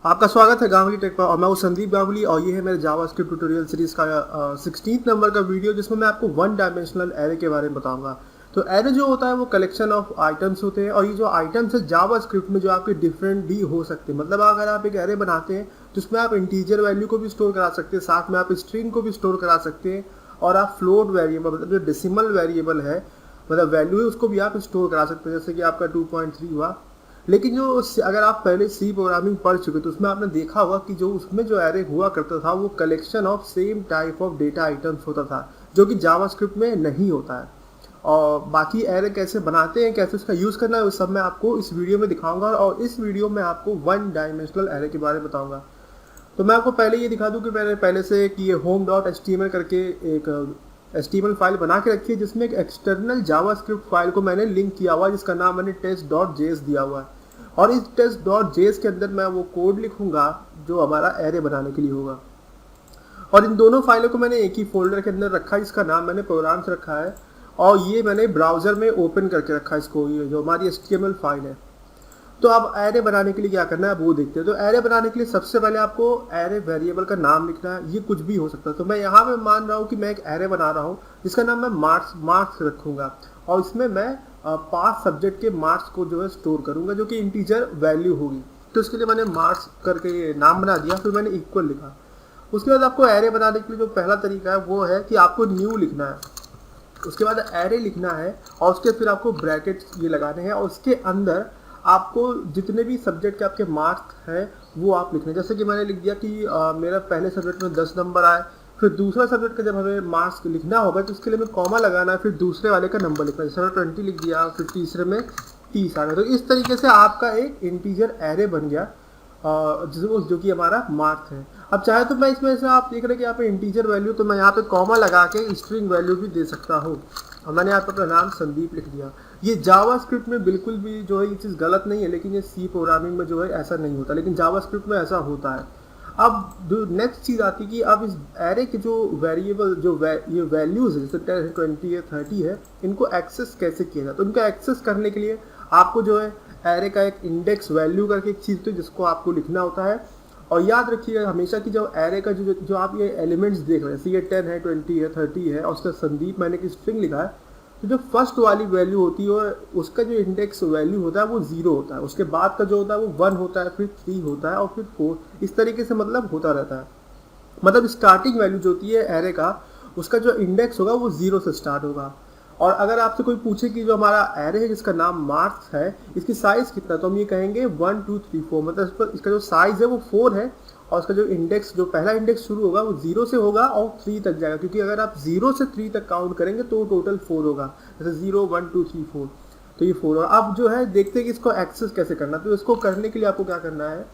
आपका स्वागत है गांगुली टेक पर और मैं हूं संदीप गांगुली और ये है मेरे जावास्क्रिप्ट ट्यूटोरियल सीरीज का 16th नंबर का वीडियो जिसमें मैं आपको वन डायमेंशनल एरे के बारे में बताऊंगा। तो एरे जो होता है वो कलेक्शन ऑफ आइटम्स होते हैं और ये जो आइटम्स है जावास्क्रिप्ट में जो आपके डिफरेंट भी हो सकते हैं। मतलब अगर आप एक एरे बनाते हैं तो उसमें आप इंटीजर वैल्यू को भी स्टोर करा सकते हैं, साथ में आप स्ट्रिंग को भी स्टोर करा सकते हैं और आप फ्लोट वेरिएबल मतलब जो डेसिमल वेरिएबल है मतलब वैल्यू है उसको भी आप स्टोर करा सकते हैं, जैसे कि आपका 2.3 हुआ। लेकिन जो अगर आप पहले सी प्रोग्रामिंग पढ़ चुके तो उसमें आपने देखा होगा कि जो उसमें जो एरे हुआ करता था वो collection of same type of data items होता था, जो कि जावास्क्रिप्ट में नहीं होता है। और बाकी एरे कैसे बनाते हैं, कैसे उसका यूज़ करना है, वो सब मैं आपको इस वीडियो में दिखाऊंगा और इस वीडियो में आपको वन डायमेंशनल एरे के बारे में बताऊंगा। तो मैं आपको पहले ये दिखा दूं कि मैंने पहले से कि ये home.html करके एक HTML फाइल बना के रखी है जिसमें एक एक्सटर्नल जावास्क्रिप्ट फाइल को मैंने लिंक किया हुआ है जिसका नाम मैंने test.js दिया हुआ है। और इस test.js के अंदर मैं वो कोड लिखूंगा जो हमारा एरे बनाने के लिए होगा। और इन दोनों फाइलों को मैंने एक ही फोल्डर के अंदर रखा है जिसका नाम मैंने प्रोग्राम्स रखा है और ये मैंने ब्राउजर में ओपन करके रखा है इसको, ये जो हमारी HTML फाइल है। तो अब एरे बनाने के लिए क्या करना है वो देखते हैं। तो एरे बनाने के लिए सबसे पहले आपको एरे वेरिएबल का नाम लिखना है, ये कुछ भी हो सकता है। तो मैं यहाँ पे मान रहा हूँ कि मैं एक एरे बना रहा हूँ जिसका नाम मैं मार्क्स रखूँगा और इसमें मैं 5 सब्जेक्ट के मार्क्स को जो है स्टोर करूँगा जो कि इंटीजर वैल्यू होगी। तो इसके लिए मैंने मार्क्स करके नाम बना दिया, फिर मैंने इक्वल लिखा। उसके बाद आपको एरे बनाने के लिए जो पहला तरीका है वो है कि आपको न्यू लिखना है, उसके बाद एरे लिखना है और उसके फिर आपको ब्रैकेट ये लगाने हैं और उसके अंदर आपको जितने भी सब्जेक्ट के आपके मार्क्स हैं वो आप लिखने। जैसे कि मैंने लिख दिया कि मेरा पहले सब्जेक्ट में 10 नंबर आए, फिर दूसरा सब्जेक्ट का जब हमें मार्क्स लिखना होगा तो उसके लिए हमें कॉमा लगाना है, फिर दूसरे वाले का नंबर लिखना है। जैसे मैंने 20 लिख दिया, फिर तीसरे में 30 आ गया। तो इस तरीके से आपका एक इंटीजर एरे बन गया जो कि हमारा मार्क्स है। अब चाहे तो मैं इसमें से आप देख रहे हैं कि यहाँ पे इंटीजर वैल्यू, तो मैं यहाँ पे कॉमा लगा के स्ट्रिंग वैल्यू भी दे सकता हूँ और मैंने यहाँ पे अपना नाम संदीप लिख दिया। ये जावास्क्रिप्ट में बिल्कुल भी जो है ये चीज़ गलत नहीं है, लेकिन ये सी प्रोग्रामिंग में जो है ऐसा नहीं होता, लेकिन जावास्क्रिप्ट में ऐसा होता है। अब जो नेक्स्ट चीज़ आती है कि अब इस एरे के जो वेरिएबल ये वैल्यूज़ है जैसे 10 है 20 है 30 है, इनको एक्सेस कैसे किया जाए। तो इनको एक्सेस करने के लिए आपको जो है एरे का एक इंडेक्स वैल्यू करके एक चीज़ होती है जिसको आपको लिखना होता है। और याद रखिएगा हमेशा कि जब एरे का जो आप ये एलिमेंट्स देख रहे हैं, जैसे ये 10 है 20 है 30 है और उसका संदीप मैंने की स्ट्रिंग लिखा है, तो जो फर्स्ट वाली वैल्यू होती है उसका जो इंडेक्स वैल्यू होता है वो 0 होता है, उसके बाद का जो होता है वो 1 होता है, फिर 3 होता है और फिर 4, इस तरीके से मतलब होता रहता है। मतलब स्टार्टिंग वैल्यू जो होती है एरे का उसका जो इंडेक्स होगा वो 0 से स्टार्ट होगा। और अगर आपसे कोई पूछे कि जो हमारा एरे है जिसका नाम मार्क्स है इसकी साइज कितना, तो हम ये कहेंगे 1 2 3 4, मतलब इसका जो साइज है वो 4 है और उसका जो इंडेक्स जो पहला इंडेक्स शुरू होगा वो 0 से होगा और 3 तक जाएगा, क्योंकि अगर आप 0 से 3 तक काउंट करेंगे तो टोटल 4 होगा। जैसे 0 1 2 3 4, तो ये 4 होगा। अब जो है देखते हैं कि इसको एक्सेस कैसे करना। तो इसको करने के लिए आपको क्या करना है,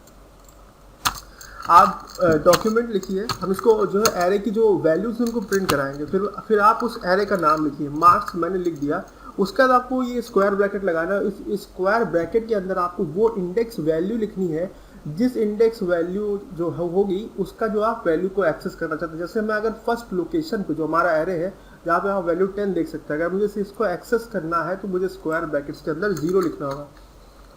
आप डॉक्यूमेंट लिखिए, हम इसको जो है एरे की जो वैल्यूज उनको प्रिंट कराएंगे, फिर आप उस एरे का नाम लिखिए। मार्क्स मैंने लिख दिया, उसके बाद आपको ये स्क्वायर ब्रैकेट लगाना है। इस स्क्वायर ब्रैकेट के अंदर आपको वो इंडेक्स वैल्यू लिखनी है जिस इंडेक्स वैल्यू जो होगी उसका जो आप वैल्यू को एक्सेस करना चाहते हैं। जैसे मैं अगर फर्स्ट लोकेशन पे जो हमारा एरे है जहाँ पे आप वैल्यू 10 देख सकते हैं, अगर मुझे इसको एक्सेस करना है तो मुझे स्क्वायर ब्रैकेट्स के अंदर 0 लिखना होगा,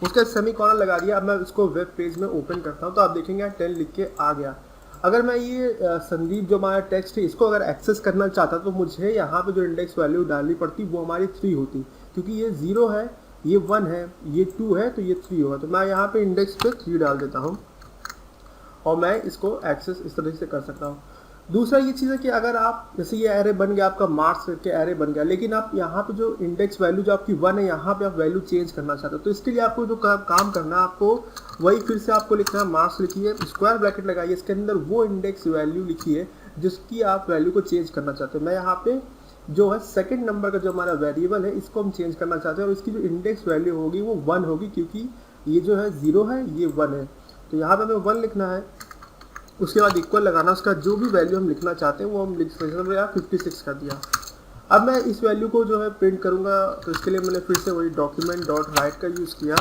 उसका सेमीकोलन लगा दिया। अब मैं इसको वेब पेज में ओपन करता हूँ तो आप देखेंगे 10 लिख के आ गया। अगर मैं ये संदीप जो हमारा टेक्स्ट है इसको अगर एक्सेस करना चाहता तो मुझे यहाँ पे जो इंडेक्स वैल्यू डालनी पड़ती वो हमारी 3 होती, क्योंकि ये 0 है, ये 1 है, ये 2 है, तो ये 3 होगा। तो मैं यहाँ पे इंडेक्स पे 3 डाल देता हूँ और मैं इसको एक्सेस इस तरह से कर सकता हूँ। दूसरा ये चीज़ है कि अगर आप जैसे ये एरे बन गया, आपका मार्क्स के एरे बन गया, लेकिन आप यहाँ पे जो इंडेक्स वैल्यू जो आपकी 1 है यहाँ पे आप वैल्यू चेंज करना चाहते हो, तो इसके लिए आपको जो काम करना है आपको वही फिर से आपको लिखना है। मार्क्स लिखिए, स्क्वायर ब्रैकेट लगाइए, इसके अंदर वो इंडेक्स वैल्यू लिखिए जिसकी आप वैल्यू को चेंज करना चाहते हो। मैं यहाँ पे जो है सेकेंड नंबर का जो हमारा वेरिएबल है इसको हम चेंज करना चाहते हैं और इसकी जो इंडेक्स वैल्यू होगी वो 1 होगी, क्योंकि ये जो है 0 है, ये 1 है। तो यहाँ पर हमें 1 लिखना है, उसके बाद इक्वल लगाना, उसका जो भी वैल्यू हम लिखना चाहते हैं वो हम लिख सकते हैं। 56 कर दिया। अब मैं इस वैल्यू को जो है प्रिंट करूँगा, तो इसके लिए मैंने फिर से वही डॉक्यूमेंट डॉट राइट का यूज़ किया।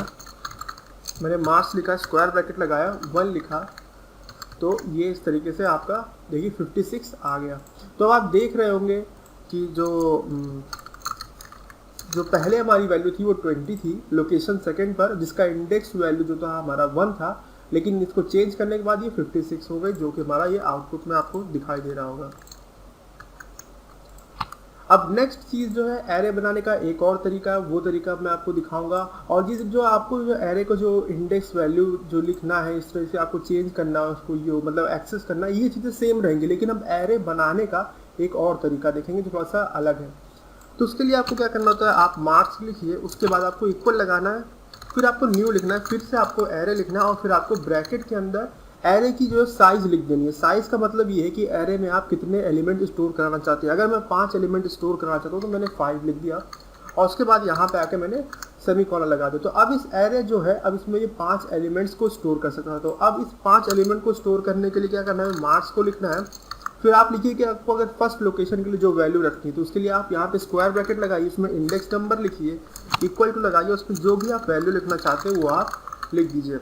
मैंने मार्क्स लिखा, स्क्वायर ब्रैकेट लगाया, 1 लिखा, तो ये इस तरीके से आपका देखिए 56 आ गया। तो अब आप देख रहे होंगे कि जो पहले हमारी वैल्यू थी वो 20 थी लोकेशन सेकंड पर, जिसका इंडेक्स वैल्यू जो था हमारा 1 था, लेकिन इसको चेंज करने के बाद ये 56 हो गई, जो कि हमारा ये आउटपुट में आपको दिखाई दे रहा होगा। अब नेक्स्ट चीज़ जो है एरे बनाने का एक और तरीका है, वो तरीका मैं आपको दिखाऊंगा। और जिस जो आपको जो एरे को जो इंडेक्स वैल्यू जो लिखना है, इस तरह से आपको चेंज करना है उसको, ये मतलब एक्सेस करना, ये चीज़ें सेम रहेंगी, लेकिन हम एरे बनाने का एक और तरीका देखेंगे जो थोड़ा सा अलग है। तो उसके लिए आपको क्या करना होता है, आप मार्क्स लिखिए, उसके बाद आपको इक्वल लगाना है, फिर आपको न्यू लिखना है, फिर से आपको एरे लिखना है, और फिर आपको ब्रैकेट के अंदर एरे की जो है साइज लिख देनी है। साइज का मतलब ये है कि एरे में आप कितने एलिमेंट स्टोर कराना चाहते हैं। अगर मैं 5 एलिमेंट स्टोर कराना चाहता हूँ तो मैंने 5 लिख दिया, और उसके बाद यहाँ पे आके मैंने सेमीकोलन लगा दिया। तो अब इस एरे जो है, अब इसमें ये 5 एलिमेंट्स को स्टोर कर सकता है। तो अब इस 5 एलिमेंट को स्टोर करने के लिए क्या करना है, मार्क्स को लिखना है, फिर आप लिखिए कि आपको अगर फर्स्ट लोकेशन के लिए जो वैल्यू रखनी है, तो उसके लिए आप यहाँ पे स्क्वायर ब्रैकेट लगाइए, उसमें इंडेक्स नंबर लिखिए, इक्वल टू लगाइए, उसमें जो भी आप वैल्यू लिखना चाहते हैं वो आप लिख दीजिए।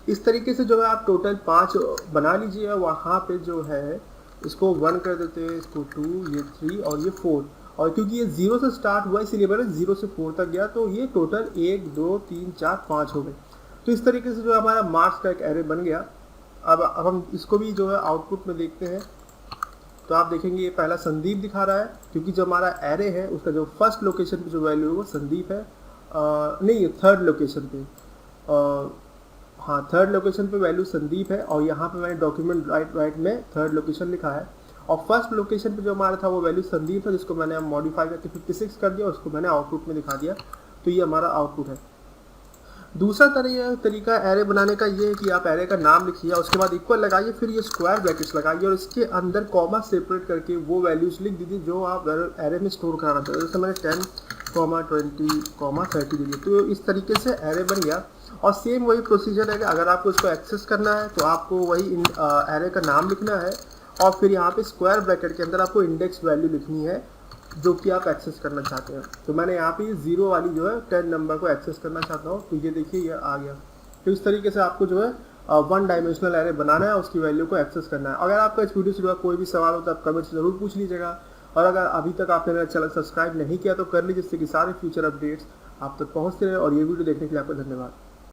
इस तरीके से जो है आप टोटल 5 बना लीजिए। वहाँ पे जो है इसको 1 कर देते हैं, इसको 2, ये 3 और ये 4, और क्योंकि ये 0 से स्टार्ट हुआ इसलिए मैंने 0 से 4 तक गया, तो ये टोटल 1 2 3 4 5 हो गए। तो इस तरीके से जो हमारा मार्क्स का एक एरे बन गया। अब हम इसको भी जो है आउटपुट में देखते हैं। तो आप देखेंगे ये पहला संदीप दिखा रहा है, क्योंकि जो हमारा एरे है उसका जो फर्स्ट लोकेशन पे जो वैल्यू है वो संदीप है, नहीं थर्ड लोकेशन पे, हाँ थर्ड लोकेशन पे वैल्यू संदीप है, और यहाँ पे मैंने डॉक्यूमेंट राइट में थर्ड लोकेशन लिखा है। और फर्स्ट लोकेशन पे जो हमारा था वो वैल्यू संदीप था, जिसको मैंने मॉडिफाई करके 56 कर दिया, उसको मैंने आउटपुट में दिखा दिया। तो ये हमारा आउटपुट है। दूसरा तरीका एरे बनाने का ये है कि आप एरे का नाम लिखिए, उसके बाद इक्वल लगाइए, फिर ये स्क्वायर ब्रैकेट्स लगाइए, और इसके अंदर कॉमा सेपरेट करके वो वैल्यूज लिख दीजिए जो आप एरे में स्टोर कराना चाहते हैं। जैसे मैंने 10, 20, 30 दे दिया। तो इस तरीके से एरे बन गया। और सेम वही प्रोसीजर है कि अगर आपको इसको एक्सेस करना है तो आपको वही एरे का नाम लिखना है, और फिर यहाँ पे स्क्वायर ब्रैकेट के अंदर आपको इंडेक्स वैल्यू लिखनी है जो कि आप एक्सेस करना चाहते हैं। तो मैंने यहाँ पे 0 वाली जो है 10 नंबर को एक्सेस करना चाहता हूँ, तो ये देखिए ये आ गया। तो इस तरीके से आपको जो है 1 डायमेंशनल एरे बनाना है, उसकी वैल्यू को एक्सेस करना है। अगर आपका इस वीडियो से जुड़ा कोई भी सवाल हो तो आप कमेंट से जरूर पूछ लीजिएगा, और अगर अभी तक आपने मेरा चैनल सब्सक्राइब नहीं किया तो कर लीजिए, जिससे कि सारे फ्यूचर अपडेट्स आप तक पहुँचते रहे। और ये वीडियो देखने के लिए आपका धन्यवाद।